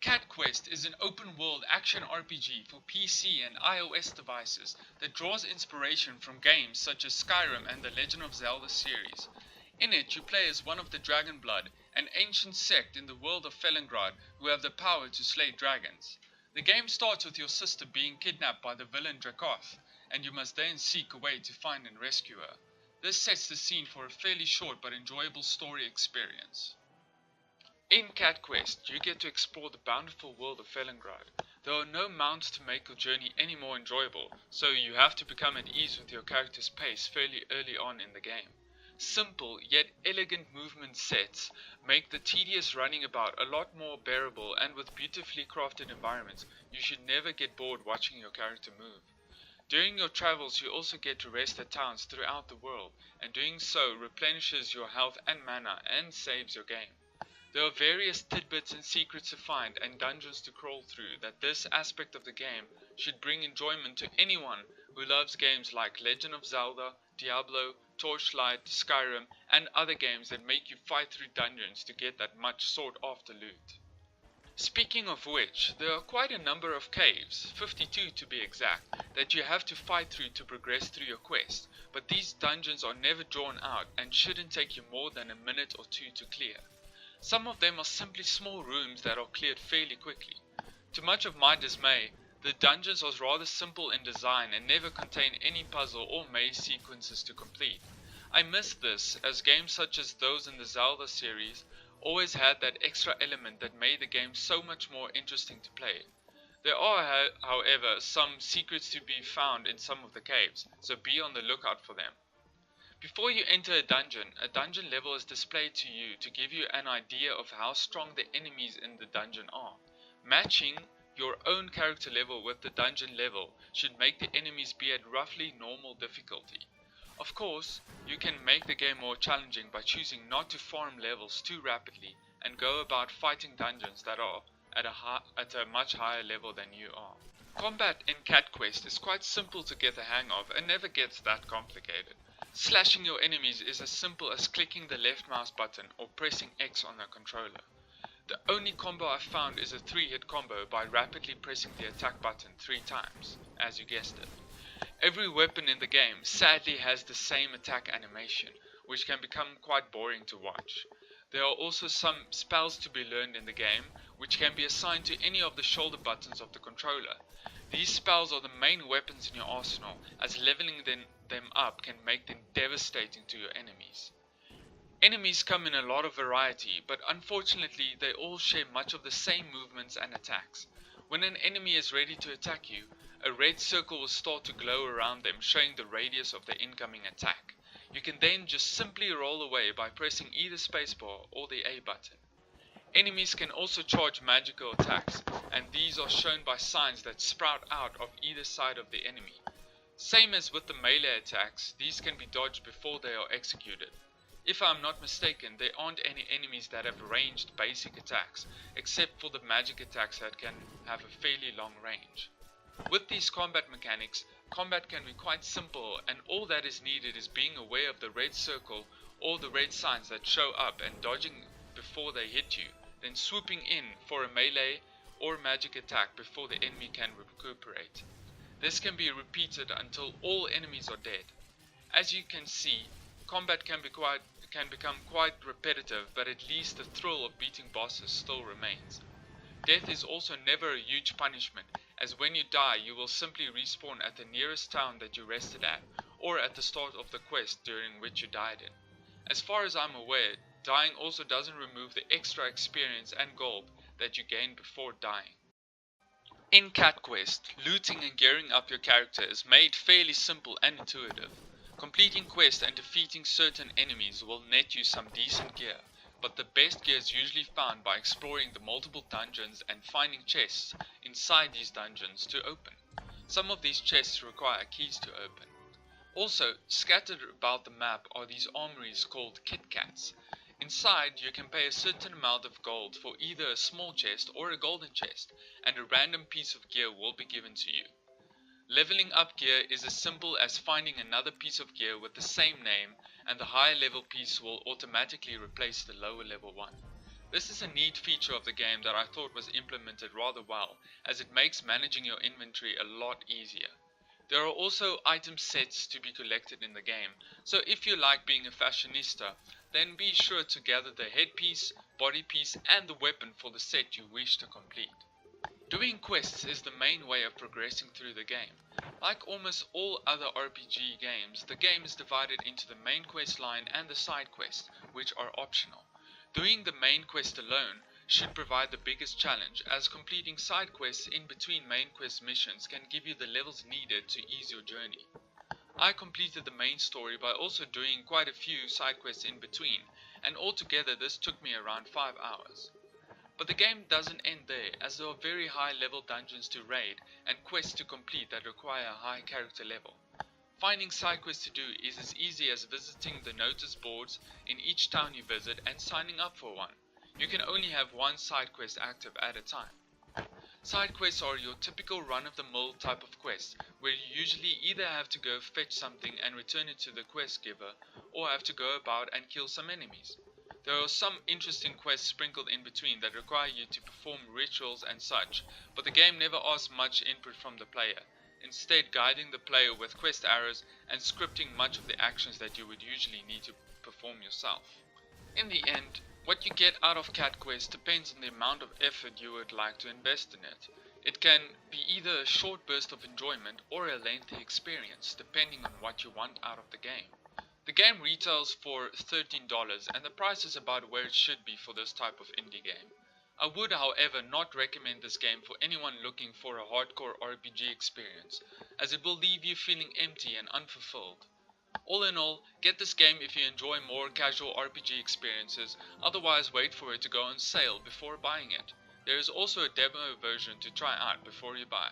Cat Quest is an open-world action RPG for PC and iOS devices that draws inspiration from games such as Skyrim and the Legend of Zelda series. In it, you play as one of the Dragonblood, an ancient sect in the world of Felongrad who have the power to slay dragons. The game starts with your sister being kidnapped by the villain Dracoth, and you must then seek a way to find and rescue her. This sets the scene for a fairly short but enjoyable story experience. In Cat Quest, you get to explore the bountiful world of Felongrad. There are no mounts to make your journey any more enjoyable, so you have to become at ease with your character's pace fairly early on in the game. Simple yet elegant movement sets make the tedious running about a lot more bearable, and with beautifully crafted environments, you should never get bored watching your character move. During your travels, you also get to rest at towns throughout the world, and doing so replenishes your health and mana and saves your game. There are various tidbits and secrets to find and dungeons to crawl through that this aspect of the game should bring enjoyment to anyone who loves games like Legend of Zelda, Diablo, Torchlight, Skyrim, and other games that make you fight through dungeons to get that much sought after loot. Speaking of which, there are quite a number of caves, 52 to be exact, that you have to fight through to progress through your quest, but these dungeons are never drawn out and shouldn't take you more than a minute or two to clear. Some of them are simply small rooms that are cleared fairly quickly. To much of my dismay, the dungeons are rather simple in design and never contain any puzzle or maze sequences to complete. I miss this, as games such as those in the Zelda series always had that extra element that made the game so much more interesting to play. There are, however, some secrets to be found in some of the caves, so be on the lookout for them. Before you enter a dungeon level is displayed to you to give you an idea of how strong the enemies in the dungeon are. Matching your own character level with the dungeon level should make the enemies be at roughly normal difficulty. Of course, you can make the game more challenging by choosing not to farm levels too rapidly and go about fighting dungeons that are at a much higher level than you are. Combat in Cat Quest is quite simple to get the hang of and never gets that complicated. Slashing your enemies is as simple as clicking the left mouse button or pressing X on a controller. The only combo I've found is a 3-hit combo by rapidly pressing the attack button 3 times, as you guessed it. Every weapon in the game sadly has the same attack animation, which can become quite boring to watch. There are also some spells to be learned in the game, which can be assigned to any of the shoulder buttons of the controller. These spells are the main weapons in your arsenal, as leveling them up can make them devastating to your enemies. Enemies come in a lot of variety, but unfortunately they all share much of the same movements and attacks. When an enemy is ready to attack you, a red circle will start to glow around them, showing the radius of the incoming attack. You can then just simply roll away by pressing either spacebar or the A button. Enemies can also charge magical attacks, and these are shown by signs that sprout out of either side of the enemy. Same as with the melee attacks, these can be dodged before they are executed. If I'm not mistaken, there aren't any enemies that have ranged basic attacks, except for the magic attacks that can have a fairly long range. With these combat mechanics, combat can be quite simple, and all that is needed is being aware of the red circle or the red signs that show up and dodging before they hit you, then swooping in for a melee or magic attack before the enemy can recuperate. This can be repeated until all enemies are dead. As you can see, combat can become quite repetitive, but at least the thrill of beating bosses still remains. Death is also never a huge punishment, as when you die you will simply respawn at the nearest town that you rested at, or at the start of the quest during which you died in. As far as I'm aware, dying also doesn't remove the extra experience and gold that you gain before dying. In Cat Quest, looting and gearing up your character is made fairly simple and intuitive. Completing quests and defeating certain enemies will net you some decent gear, but the best gear is usually found by exploring the multiple dungeons and finding chests inside these dungeons to open. Some of these chests require keys to open. Also, scattered about the map are these armories called Kit Kats. Inside, you can pay a certain amount of gold for either a small chest or a golden chest, and a random piece of gear will be given to you. Leveling up gear is as simple as finding another piece of gear with the same name, and the higher level piece will automatically replace the lower level one. This is a neat feature of the game that I thought was implemented rather well, as it makes managing your inventory a lot easier. There are also item sets to be collected in the game, so if you like being a fashionista, then be sure to gather the headpiece, body piece and the weapon for the set you wish to complete. Doing quests is the main way of progressing through the game. Like almost all other RPG games, the game is divided into the main quest line and the side quests, which are optional. Doing the main quest alone should provide the biggest challenge, as completing side quests in between main quest missions can give you the levels needed to ease your journey. I completed the main story by also doing quite a few side quests in between, and altogether this took me around 5 hours. But the game doesn't end there, as there are very high level dungeons to raid and quests to complete that require a high character level. Finding side quests to do is as easy as visiting the notice boards in each town you visit and signing up for one. You can only have one side quest active at a time. Side quests are your typical run-of-the-mill type of quest, where you usually either have to go fetch something and return it to the quest giver, or have to go about and kill some enemies. There are some interesting quests sprinkled in between that require you to perform rituals and such, but the game never asks much input from the player, instead guiding the player with quest arrows and scripting much of the actions that you would usually need to perform yourself. In the end, what you get out of Cat Quest depends on the amount of effort you would like to invest in it. It can be either a short burst of enjoyment or a lengthy experience, depending on what you want out of the game. The game retails for $13, and the price is about where it should be for this type of indie game. I would, however, not recommend this game for anyone looking for a hardcore RPG experience, as it will leave you feeling empty and unfulfilled. All in all, get this game if you enjoy more casual RPG experiences, otherwise wait for it to go on sale before buying it. There is also a demo version to try out before you buy.